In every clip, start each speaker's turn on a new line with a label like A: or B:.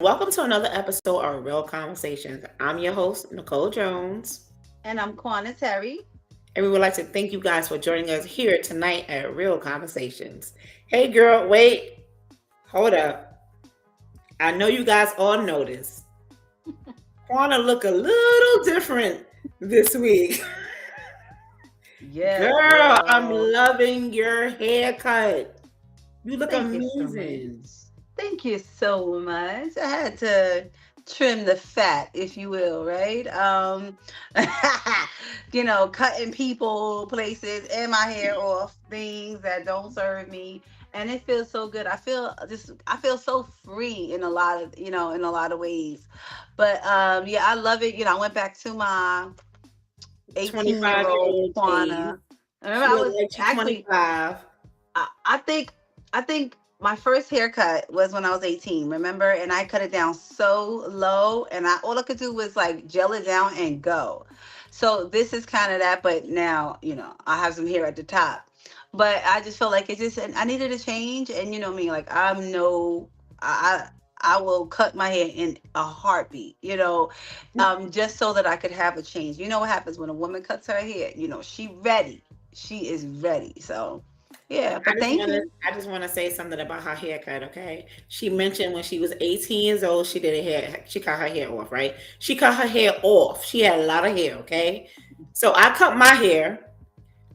A: welcome to another episode of Real Conversations. I'm your host, Nicole Jones,
B: And I'm Kwana Terry.
A: and we would like to thank you guys for joining us here tonight at Real Conversations. Hey, girl, wait, hold up. I know you guys all noticed. Kwana look a little different this week.
B: Yes,
A: Girl, I'm
B: girl.
A: loving your haircut. You look
B: Thank you so much.
A: amazing.
B: Thank you so much. I had to trim the fat, if you will, right? Cutting people, places, and my hair off things that don't serve me. And it feels so good. I feel so free in a lot of ways. But yeah, I love it. I went back to my 18-year-old
A: 25-year-old
B: Kwana.
A: King.
B: I remember
A: She
B: I
A: look
B: was
A: like she's
B: actually
A: 25.
B: I think my first haircut was when I was 18, remember? And I cut it down so low and I all I could do was like gel it down and go. So this is kind of that, but now, I have some hair at the top. But I just felt like I needed a change and you know me, like I will cut my hair in a heartbeat, just so that I could have a change. You know what happens when a woman cuts her hair? She ready. She is ready. So yeah,
A: I
B: but
A: just
B: thank
A: want to
B: you.
A: I just want to say something about her haircut, okay? She mentioned when she was 18 years old, she cut her hair off, right? She cut her hair off. She had a lot of hair, okay? So I cut my hair.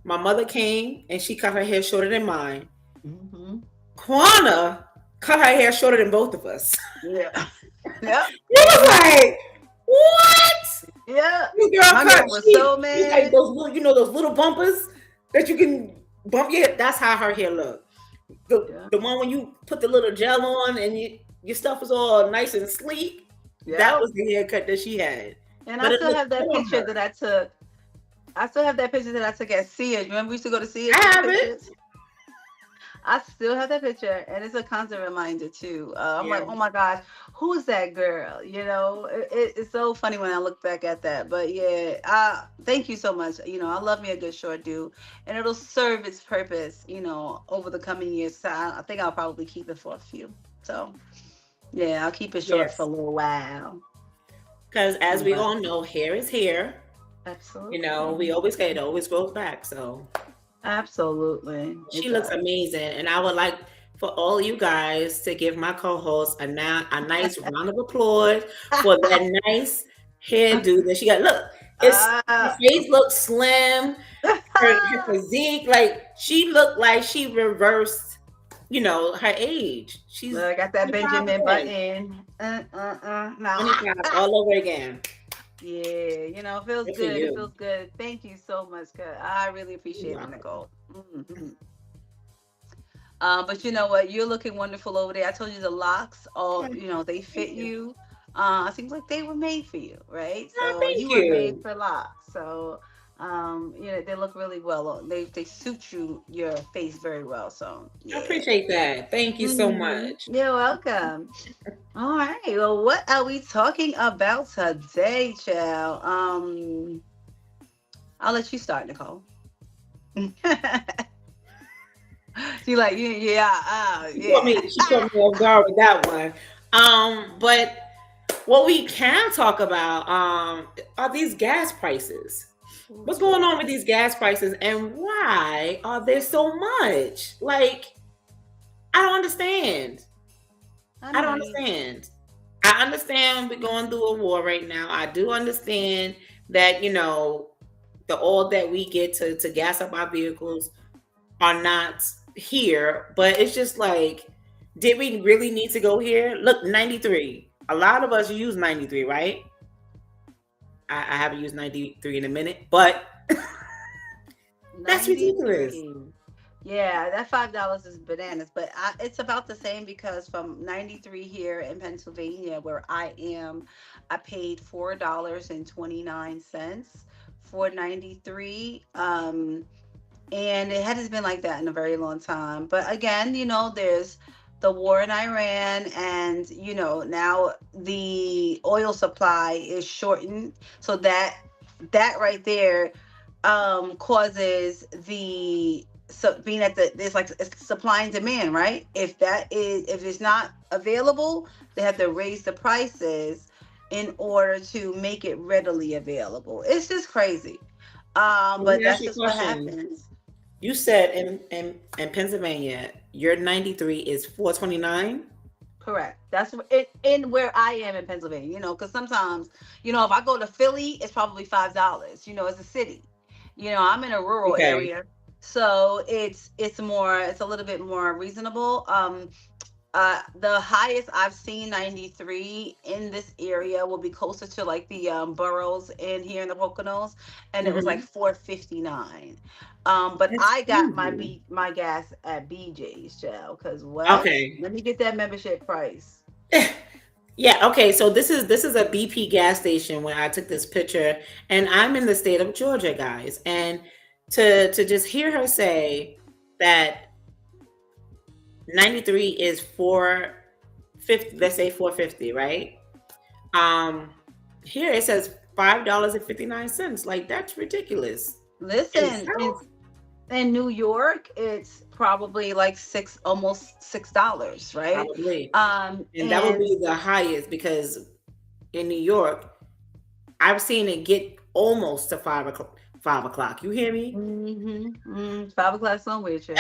A: My mother came and she cut her hair shorter than mine.
B: Hmm.
A: Kwana cut her hair shorter than both of us.
B: Yeah. Yep.
A: It was like, what?
B: Yeah.
A: This girl
B: My
A: cut
B: man was so
A: she's like
B: mad.
A: those little, those little bumpers that you can bump your head. That's how her hair looked. The
B: Yeah.
A: the one when you put the little gel on and your stuff was all nice and sleek. That
B: Yep.
A: was the haircut that she had.
B: And
A: But
B: I
A: it
B: still
A: looked
B: have
A: good
B: that
A: on
B: picture
A: her.
B: that I took. I still have that picture that I took at Sears. Remember we used to go to Sears
A: I
B: for the
A: have it.
B: pictures? I still have that picture, and it's a constant reminder too. I'm
A: Yeah.
B: like, oh my gosh, who's that girl? It's so funny when I look back at that. But yeah, thank you so much. I love me a good short do, and it'll serve its purpose. Over the coming years. So I think I'll probably keep it for a few. So yeah, I'll keep it short for a
A: Yes.
B: little while.
A: Because as we
B: But
A: all know, hair is hair. We
B: absolutely,
A: always say it always grows back. So
B: absolutely, it
A: she looks
B: does.
A: amazing. And I would like for all you guys to give my co-host a nice round of applause for that nice hairdo that she got. Look, her
B: uh,
A: face looks slim, her physique, like she looked like she reversed, her age.
B: Look,
A: She's
B: I got that
A: 25
B: Benjamin
A: again.
B: button. No.
A: 25 all over again.
B: Yeah, it feels
A: Good for
B: good. It
A: you.
B: feels good. Thank you so much, cuz I really
A: You're
B: appreciate it,
A: welcome.
B: Nicole. But you know what? You're looking wonderful over there. I told you the locks, all they
A: Thank
B: fit
A: you.
B: you. It seems like they were made for you, right?
A: Oh,
B: So
A: thank
B: you were made
A: you.
B: for locks. So, they look really well. They suit your face very well. So
A: I
B: yeah.
A: appreciate that. Thank you so much.
B: You're welcome. All right. Well, what are we talking about today, child? I'll let you start, Nicole. She like, yeah, yeah, yeah.
A: She caught me off guard with that one. But what we can talk about are these gas prices.
B: Oh,
A: What's going on with
B: child.
A: these gas prices and why are there so much? Like, I don't understand.
B: I
A: I don't
B: mean,
A: understand. I understand we're going through a war right now. I do understand that, the oil that we get to gas up our vehicles are not here, but it's just like, did we really need to go here? Look, 93. A lot of us use 93, right? I haven't used 93 in a minute, but that's ridiculous.
B: 93. Yeah, that $5 is bananas, but it's about the same because from 93 here in Pennsylvania, where I am, I paid $4.29 for 93. And it hasn't been like that in a very long time. But again, there's the war in Iran, and now the oil supply is shortened, so that right there causes the so being at there's like it's supply and demand, right? If it's not available, they have to raise the prices in order to make it readily available. It's just crazy.
A: Let
B: But
A: me ask
B: that's
A: you a
B: just what
A: question.
B: happens.
A: You said in Pennsylvania, your 93 is 429.
B: Correct. That's in where I am in Pennsylvania. Because sometimes, if I go to Philly, it's probably $5. It's a city. I'm in a rural
A: Okay.
B: area, so it's a little bit more reasonable. The highest I've seen 93 in this area will be closer to like the boroughs in here in the Poconos, and it was like
A: Hmm.
B: 459. But
A: That's
B: I got
A: crazy.
B: my gas at BJ's, child. Cause what?
A: Okay.
B: Let me get that membership price.
A: Yeah, okay. So this is a BP gas station when I took this picture, and I'm in the state of Georgia, guys. And to just hear her say that 93 is 450, let's say 450, right? Um Here it says $5.59. Like, that's ridiculous. In the
B: Listen,
A: South,
B: in New York, it's probably like almost $6, right?
A: probably. And that would
B: And
A: be the highest because in New York, I've seen it get almost to 5 o'clock. 5 o'clock. You hear me?
B: 5 o'clock somewhere, child.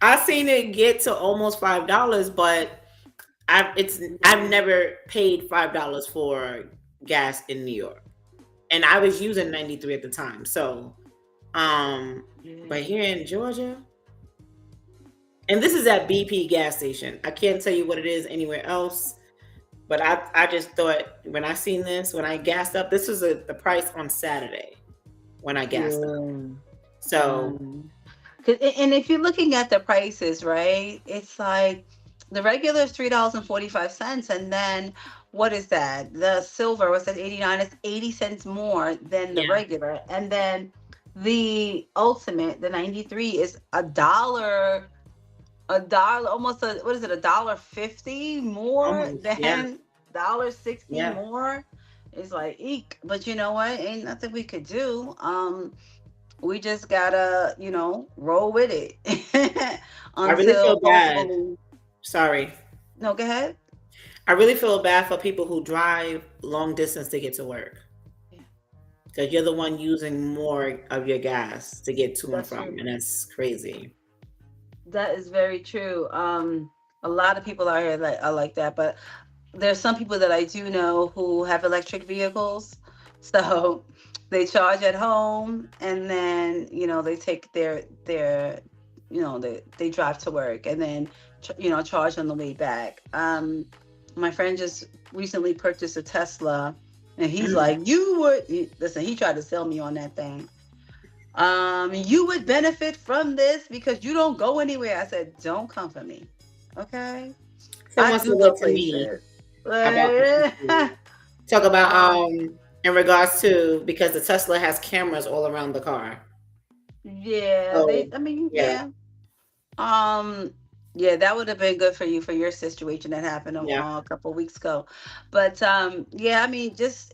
A: I've seen it get to almost $5, but I've never paid $5 for gas in New York, and I was using 93 at the time. So, um, but
B: Yeah.
A: here in Georgia, and this is at BP gas station. I can't tell you what it is anywhere else, but I just thought when I seen this when I gassed up. This was the price on Saturday when I gassed up.
B: Yeah.
A: So
B: Um, and if you're looking at the prices, right? It's like the regular is $3.45, and then what is that? The silver was at 89. It's 80 cents more than the
A: yeah,
B: regular, and then the ultimate, the 93, is a dollar, almost a what is it? $1.50 more
A: almost, yeah,
B: than $1.60
A: yeah.
B: more. It's like eek, but you know what? Ain't nothing we could do. We just gotta, roll with it
A: I really
B: until
A: feel bad.
B: hopefully.
A: Sorry.
B: No, go ahead.
A: I really feel bad for people who drive long distance to get to work
B: Yeah,
A: because you're the one using more of your gas to get to and
B: that's
A: from,
B: true.
A: and that's crazy.
B: That is very true. A lot of people out here that are like that, but there's some people that I do know who have electric vehicles. So they charge at home, and then, they take they drive to work, and then, charge on the way back. My friend just recently purchased a Tesla, and he's
A: Mm.
B: like, listen, he tried to sell me on that thing. You would benefit from this because you don't go anywhere. I said, don't come for me. Okay. I
A: Someone
B: do
A: said
B: go
A: that to me
B: places.
A: about the Tesla. Talk about
B: um,
A: in regards to because the Tesla has cameras all around the car.
B: yeah,
A: So
B: I mean,
A: yeah,
B: yeah. Um, yeah, that would have been good for you for your situation that happened
A: yeah.
B: a couple weeks ago. But yeah, I mean, it's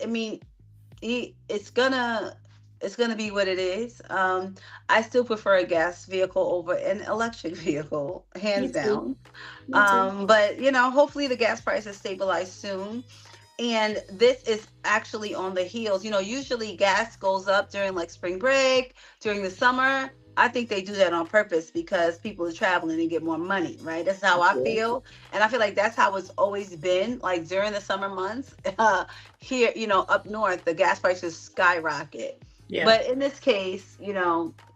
B: gonna be what it is. I still prefer a gas vehicle over an electric vehicle,
A: Me
B: hands
A: too.
B: down.
A: Me too.
B: But hopefully the gas prices stabilize soon. And this is actually on the heels. Usually gas goes up during like spring break, during the summer. I think they do that on purpose because people are traveling and get more money, right? That's how I
A: Okay.
B: feel. And I feel like that's how it's always been. Like during the summer months, here, up north, the gas prices skyrocket.
A: Yeah.
B: But in this case,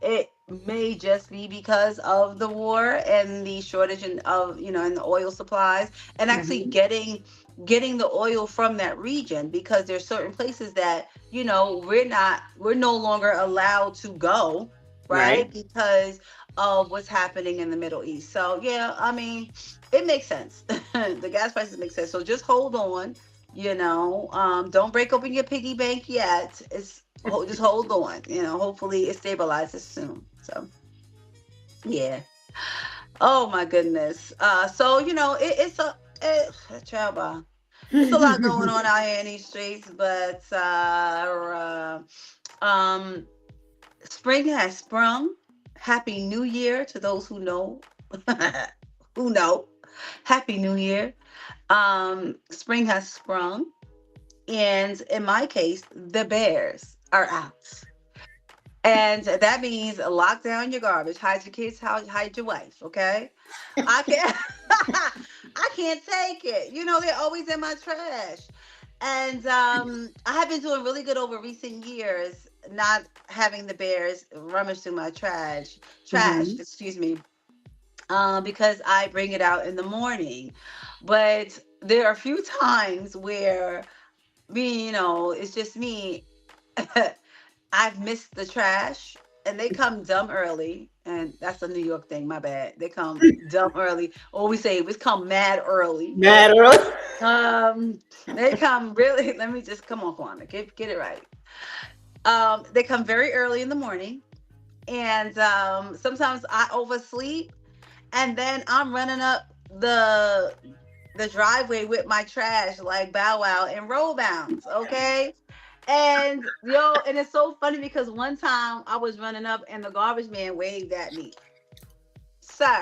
B: it may just be because of the war and the shortage in the oil supplies, and actually
A: Hmm.
B: getting the oil from that region, because there's certain places that we're no longer allowed to go,
A: Right.
B: right, because of what's happening in the Middle East. So yeah, I mean, it makes sense. The gas prices make sense, so just hold on. Don't break open your piggy bank yet. Just hold on. Hopefully it stabilizes soon. So yeah. Oh my goodness. So child, it's a lot going on out here in these streets, but um Spring has sprung. Happy New Year to those who know. Who know. Happy New Year. Spring has sprung. And in my case, the bears are out. And that means lock down your garbage, hide your kids, hide your wife, okay? I can't I can't take it. You know, they're always in my trash. And I have been doing really good over recent years, not having the bears rummage through my trash,
A: Mhm.
B: excuse me, because I bring it out in the morning. But there are a few times where me, it's just me. I've missed the trash and they come dumb early. And that's a New York thing, my bad. They come dumb early. Or we say we come mad early.
A: Matter.
B: They come really, let me just come on, Kwana, get it right. They come very early in the morning. And sometimes I oversleep and then I'm running up the driveway with my trash like Bow Wow in roll bounds, okay? And and it's so funny because one time I was running up and the garbage man waved at me, sir.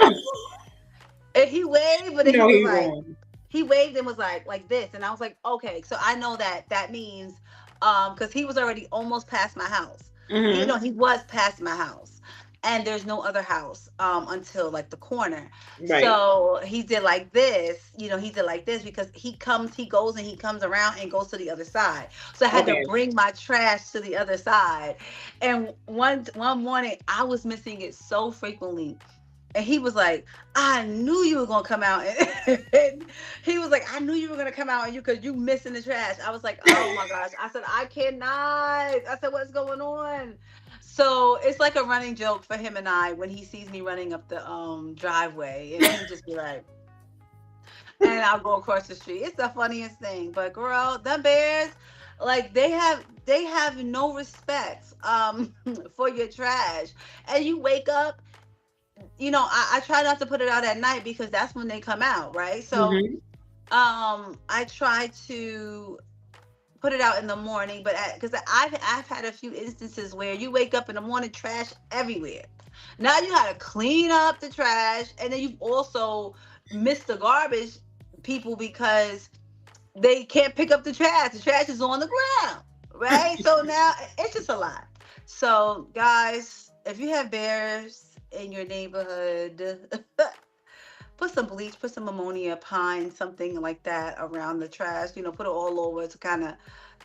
B: And he waved, but then he
A: No,
B: was
A: he
B: like,
A: wrong.
B: he waved and was like this, and I was like, okay, so I know that means, because he was already almost past my house.
A: Mhm.
B: He was past my house, and there's no other house until like the corner.
A: Right.
B: So he did like this, he did like this because he goes and he comes around and goes to the other side. So I had to
A: Okay.
B: bring my trash to the other side, and one morning I was missing it so frequently, and he was like, I knew you were gonna come out. And he was like, I knew you were gonna come out and because you missing the trash. I was like, oh my gosh. I said, I cannot. I said, what's going on? So it's like a running joke for him and I when he sees me running up the driveway, and he just be like, and I'll go across the street. It's the funniest thing. But girl, the bears, like they have no respect for your trash. And you wake up, I try not to put it out at night because that's when they come out, right? So
A: Mhm.
B: I try to put it out in the morning, but because I've had a few instances where you wake up in the morning, trash everywhere. Now you got to clean up the trash, and then you've also missed the garbage people because they can't pick up the trash. The trash is on the ground, right? So now it's just a lot. So guys, if you have bears in your neighborhood, put some bleach, put some ammonia, pine, something like that around the trash. Put it all over to kind of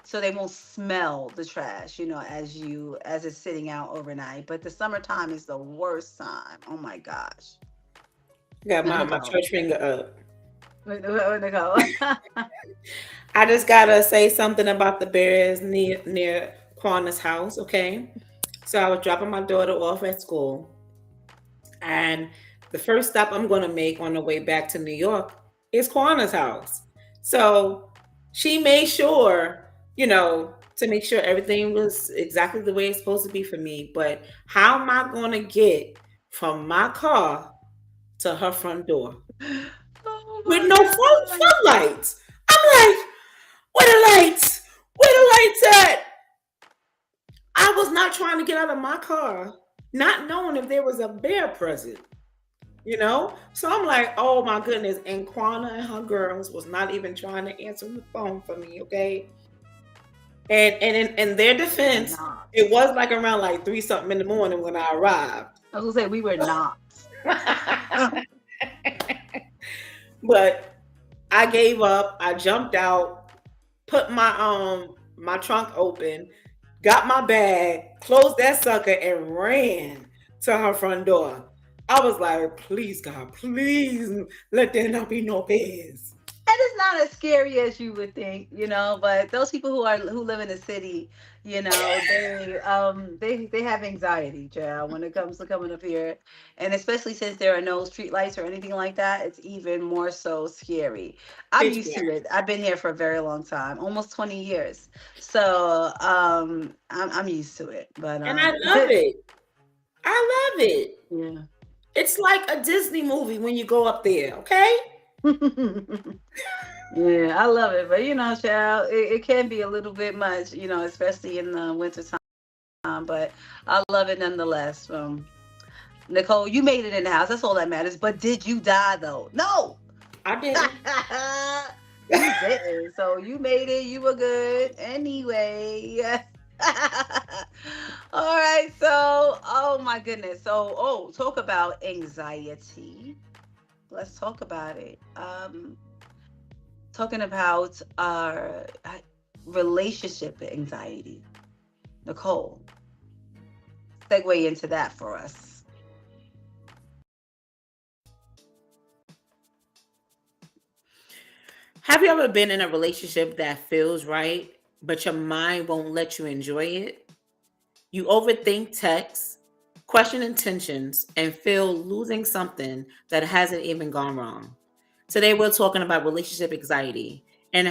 B: so they won't smell the trash. As it's sitting out overnight. But the summertime is the worst time. Oh my gosh.
A: Got
B: And
A: my
B: Nicole,
A: church finger up.
B: Nicole.
A: I just gotta say something about the bears near Quana's house. Okay. So I was dropping my daughter off at school, and the first stop I'm going to make on the way back to New York is Quana's house. So she made sure, to make sure everything was exactly the way it's supposed to be for me. But how am I going to get from my car to her front door
B: Oh
A: with
B: my
A: no
B: god.
A: floodlights? I'm like, where the lights? Where the lights at? I was not trying to get out of my car, not knowing if there was a bear present. So I'm like, oh my goodness. And Quana and her girls was not even trying to answer the phone for me, okay? And in their
B: We were
A: defense,
B: not.
A: it was like around like 3 something in the morning when I arrived.
B: I was gonna say we were not.
A: But I gave up. I jumped out, put my trunk open, got my bag, closed that sucker, and ran to her front door. I was like, please, God, please let there not be no bears.
B: And it's not as scary as you would think, but those people who live in the city, they have anxiety, child, when it comes to coming up here. And especially since there are no street lights or anything like that, it's even more so scary. I'm
A: Pitch
B: used
A: black.
B: to it. I've been here for a very long time, almost 20 years. So I'm used to it. But
A: And I love it. I love it.
B: yeah.
A: It's like a Disney movie when you go up there, okay?
B: Yeah, I love it. But child, it can be a little bit much, especially in the winter time. But I love it nonetheless. Nicole, you made it in the house. That's all that matters. But did you die though? No.
A: I didn't.
B: You didn't. So you made it. You were good anyway. All right. So, oh my goodness. So, talk about anxiety. Let's talk about it. Talking about our relationship anxiety. Nicole, segue into that for us.
A: Have you ever been in a relationship that feels right, but your mind won't let you enjoy it? You overthink texts, question intentions, and feel losing something that hasn't even gone wrong. Today we're talking about relationship anxiety and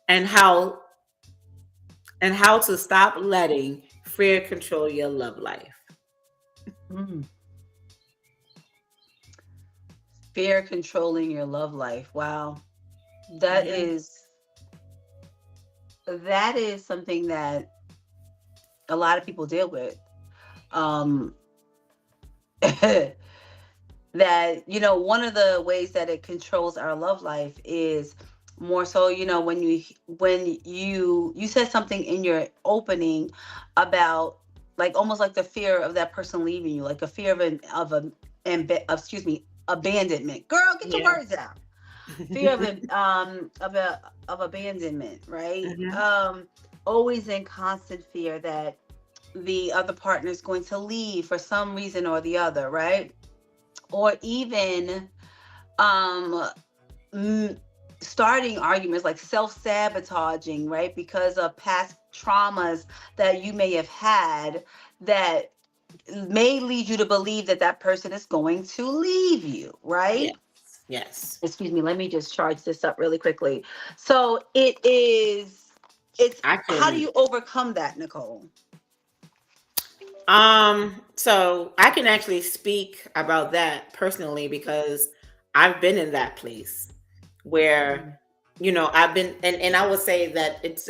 A: and how how to stop letting fear control your love life.
B: Mm. Fear controlling your love life. Wow. That
A: Yeah.
B: is that is something that a lot of people deal with. Um that one of the ways that it controls our love life is more so, when you said something in your opening about, like, almost like the fear of that person leaving you, like a fear of excuse me, abandonment. Girl, get your
A: Yeah.
B: words out. Fear of it, of abandonment, right?
A: Hmm.
B: Always in constant fear that the other partner is going to leave for some reason or the other, right? Or even um mm, starting arguments, like self-sabotaging, right, because of past traumas that you may have had, that may lead you to believe that that person is going to leave you,
A: Yes.
B: right?
A: Yes.
B: Excuse me, let me just charge this up really quickly. So it's
A: I
B: how do
A: can
B: you overcome that, Nicole?
A: so I can actually speak about that personally because I've been in that place where,
B: Mm.
A: I've been, and I would say that it's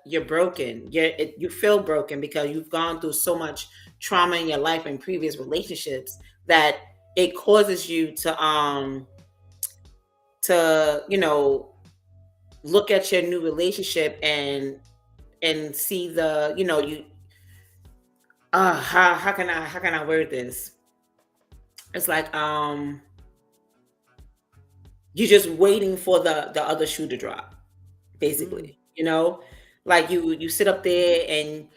A: you're broken. You feel broken because you've gone through so much trauma in your life and previous relationships that it causes you to look at your new relationship and see the, you how can I word this? It's like you're just waiting for the other shoe to drop,
B: Mm.
A: basically. Like you sit up there and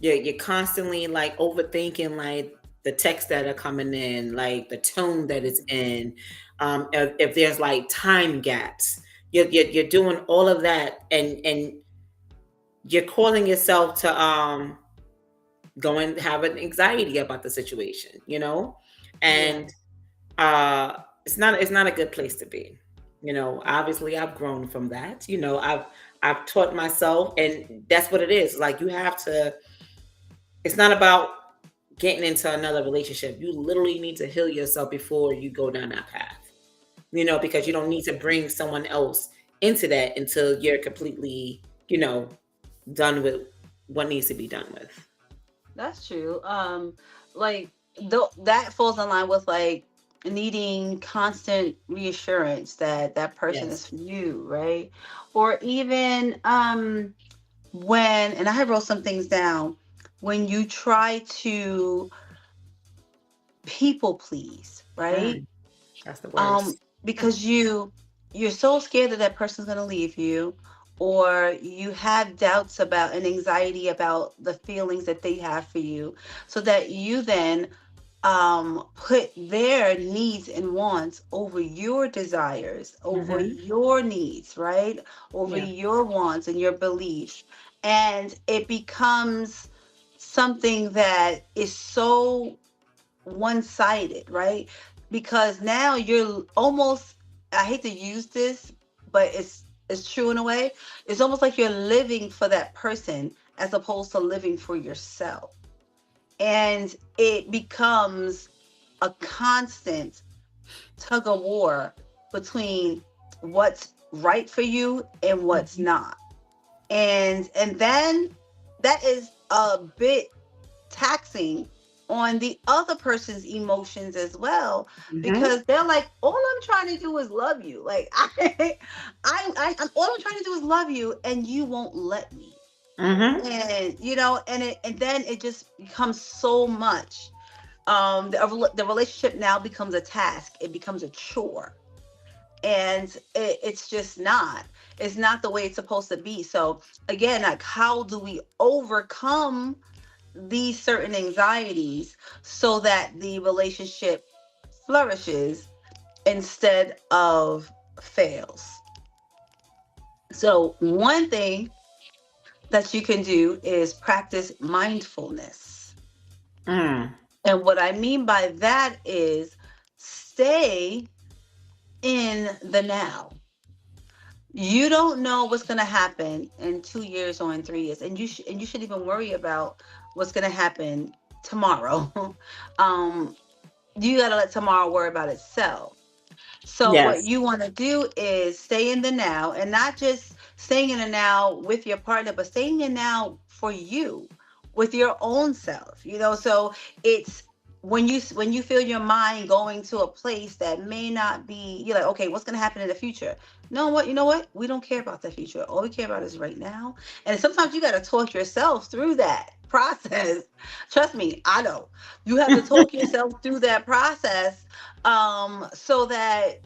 A: you're constantly like overthinking, like the texts that are coming in, like the tone that it's in. If there's like time gaps, you're doing all of that, and you're causing yourself to go and have an anxiety about the situation.
B: Yeah.
A: And it's not a good place to be. Obviously I've grown from that. I've taught myself, and that's what it is. Like, you have to, it's not about getting into another relationship. You literally need to heal yourself before you go down that path. Because you don't need to bring someone else into that until you're completely, done with what needs to be done with.
B: That's true. Like, that falls in line with, like, needing constant reassurance that that person is
A: Yes.
B: for you, right? Or even when, and I wrote some things down, when you try to people please, right?
A: Mm, that's the
B: um
A: worst.
B: because you're so scared that that person's going to leave you, or you have doubts about and anxiety about the feelings that they have for you, so that you then put their needs and wants over your desires, over
A: Hmm.
B: your needs, right, over
A: Yeah.
B: your wants and your beliefs. And it becomes something that is so one-sided, right? Because now you're almost, I hate to use this, but it's true in a way. It's almost like you're living for that person as opposed to living for yourself. And it becomes a constant tug of war between what's right for you and what's
A: Mhm.
B: not. And then that is a bit taxing on the other person's emotions as well,
A: Mm-hmm.
B: because they're like, all I'm trying to do is love you. Like I'm all I'm trying to do is love you, and you won't let me.
A: Mm-hmm.
B: And and then it just becomes so much. The relationship now becomes a task. It becomes a chore, and it's just not. It's not the way it's supposed to be. So again, like, how do we overcome these certain anxieties so that the relationship flourishes instead of fails? So, one thing that you can do is practice mindfulness.
A: Mm.
B: And what I mean by that is stay in the now. You don't know what's going to happen in 2 years or in 3 years, and you should even worry about what's going to happen tomorrow. um, you got to let tomorrow worry about itself. So what
A: Yes.
B: you want to do is stay in the now, and not just staying in the now with your partner, but staying in now for you, with your own self. So it's when you feel your mind going to a place that may not be, you're like, okay, what's going to happen in the future? No, what you know what? We don't care about the future. All we care about is right now. And sometimes you got to talk yourself through that process. Trust me, I know. You have to talk yourself through that process, so that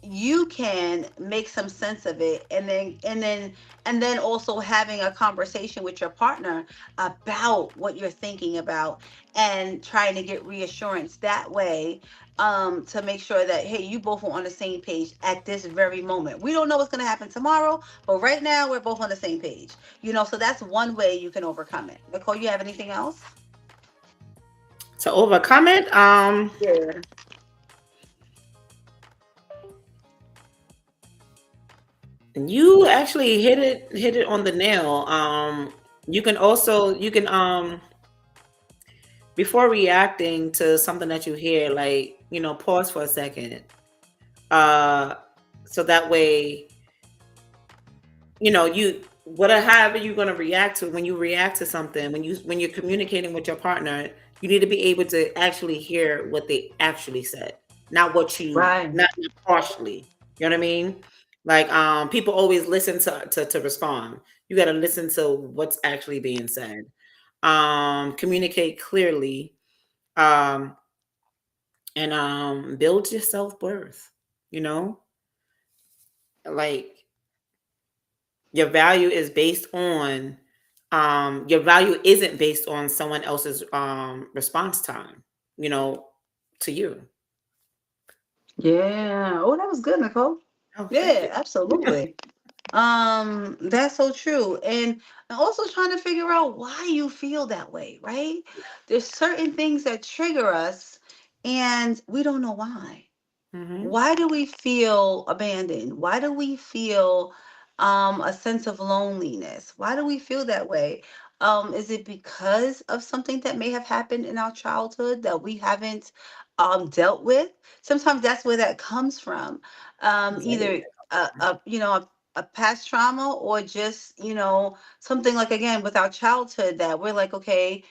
B: you can make some sense of it, and then also having a conversation with your partner about what you're thinking about, and trying to get reassurance that way, to make sure that, hey, you both are on the same page at this very moment. We don't know what's going to happen tomorrow, but right now we're both on the same page. So that's one way you can overcome it. Nicole, you have anything else?
A: To overcome it,
B: Yeah.
A: you actually hit it on the nail. You can before reacting to something that you hear, like, pause for a second. Uh, so that way, you whatever however you're gonna react to when you react to something, when you're communicating with your partner, you need to be able to actually hear what they actually said, not what you
B: Right.
A: not partially. You know what I mean? Like, people always listen to respond. You got to listen to what's actually being said. Communicate clearly, um, and build your self worth. You know, like, your value is based on your value isn't based on someone else's response time, you know, to you.
B: Yeah. Oh, that was good, Nicole.
A: Oh, thank
B: Yeah,
A: you.
B: absolutely. That's so true. And also trying to figure out why you feel that way, right? There's certain things that trigger us, and we don't know why.
A: Hmm.
B: Why do we feel abandoned? Why do we feel a sense of loneliness? Why do we feel that way? Is it because of something that may have happened in our childhood that we haven't dealt with? Sometimes that's where that comes from.
A: Exactly.
B: Either a past trauma, or just something, like, again, with our childhood, that we're like, okay,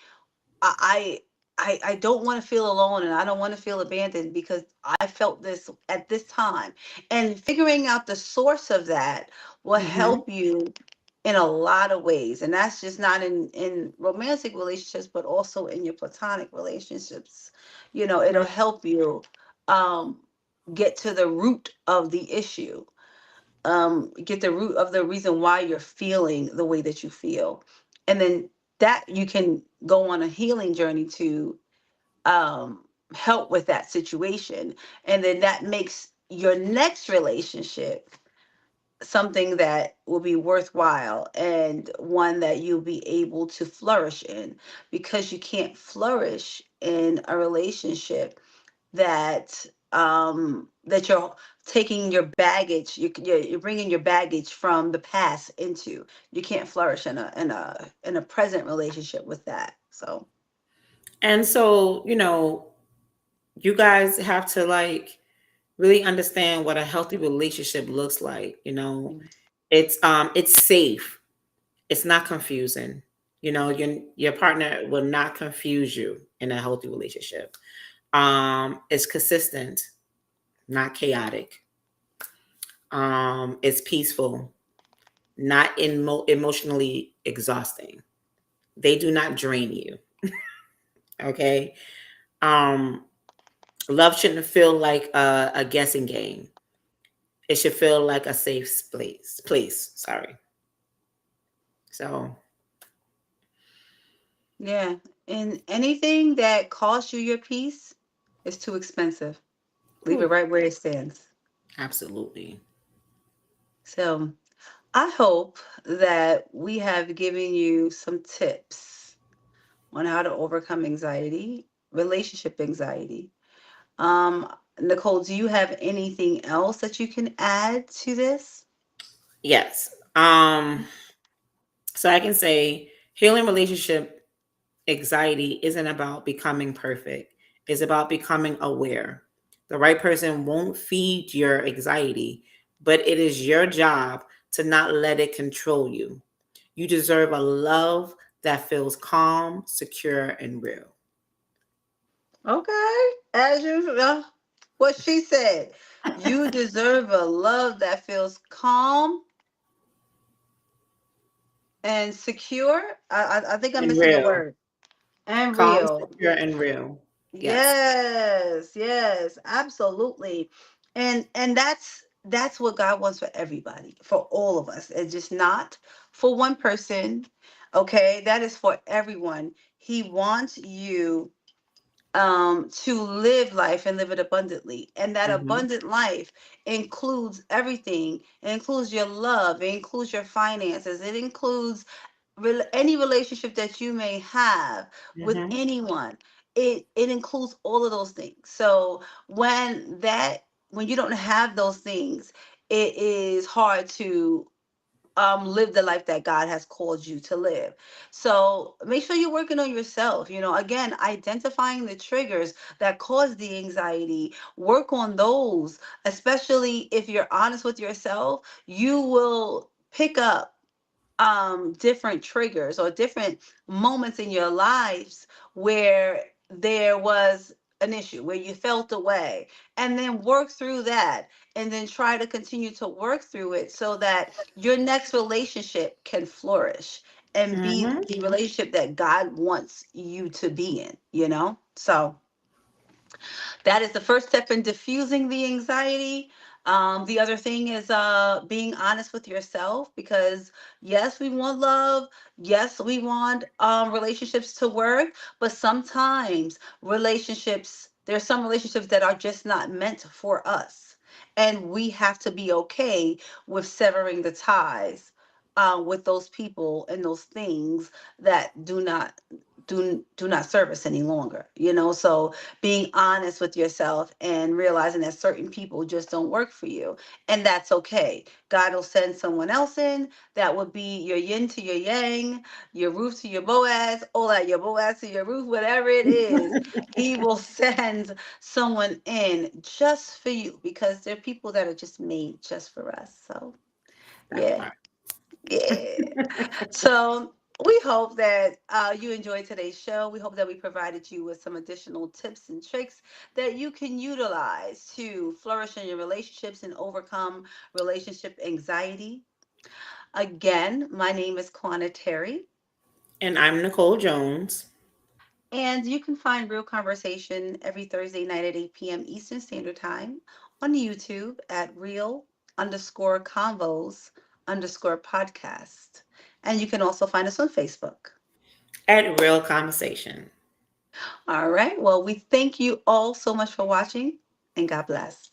B: I I don't want to feel alone, and I don't want to feel abandoned because I felt this at this time. And figuring out the source of that will
A: Hmm.
B: help you in a lot of ways. And that's just not in romantic relationships, but also in your platonic relationships. It'll
A: Right.
B: help you um get to the root of the issue, get the root of the reason why you're feeling the way that you feel. And then that you can go on a healing journey to um, help with that situation. And then that makes your next relationship something that will be worthwhile, and one that you'll be able to flourish in, because you can't flourish in a relationship that you're taking your baggage, you're bringing your baggage from the past into. You can't flourish in a present relationship with that. So
A: And so, you guys have to, like, really understand what a healthy relationship looks like. It's safe. It's not confusing. Your partner will not confuse you in a healthy relationship. It's consistent, not chaotic. It's peaceful, not emotionally exhausting. They do not drain you. Okay. Um, Love shouldn't feel like a guessing game. It should feel like a safe place. Place. Sorry. So
B: Yeah. And anything that costs you your peace is too expensive. Leave it
A: whew,
B: right where it stands.
A: absolutely.
B: So I hope that we have given you some tips on how to overcome anxiety, relationship anxiety. Nicole, do you have anything else that you can add to this?
A: Yes. So I can say healing relationship anxiety isn't about becoming perfect. It's about becoming aware. The right person won't feed your anxiety, but it is your job to not let it control you. You deserve a love that feels calm, secure, and real.
B: Okay. As you what she said, you deserve a love that feels calm and secure. I think I'm
A: And
B: missing a
A: real.
B: word. And
A: Calm,
B: real.
A: secure, and real. Yes.
B: Yes, yes, absolutely. And that's what God wants for everybody, for all of us. It's just not for one person. Okay, that is for everyone. He wants you to live life and live it abundantly. And that
A: Hmm.
B: abundant life includes everything. It includes your love, it includes your finances, it includes any relationship that you may have with
A: Hmm.
B: anyone. It includes all of those things. So when you don't have those things, it is hard to live the life that God has called you to live. So make sure you're working on yourself. Again, identifying the triggers that cause the anxiety, work on those. Especially if you're honest with yourself, you will pick up different triggers or different moments in your lives where there was an issue, where you felt away, and then work through that, and then try to continue to work through it so that your next relationship can flourish and be
A: Hmm.
B: the relationship that God wants you to be in. So that is the first step in diffusing the anxiety. The other thing is being honest with yourself, because yes, we want love. Yes, we want relationships to work, but sometimes there's some relationships that are just not meant for us. And we have to be okay with severing the ties with those people and those things that do not serve us any longer. So being honest with yourself and realizing that certain people just don't work for you. And that's okay. God will send someone else in that will be your yin to your yang, your Ruth to your Boaz, all that, your Boaz to your Ruth, whatever it is. He will send someone in just for you, because they're people that are just made just for us. So,
A: That
B: yeah.
A: part.
B: Yeah. So we hope that you enjoyed today's show. We hope that we provided you with some additional tips and tricks that you can utilize to flourish in your relationships and overcome relationship anxiety. Again, my name is Quana Terry,
A: And I'm Nicole Jones.
B: and you can find Real Conversation every Thursday night at 8 p.m. Eastern Standard Time on YouTube at real_convos_podcast. And you can also find us on Facebook.
A: At Real Conversation.
B: All right. Well, we thank you all so much for watching, and God bless.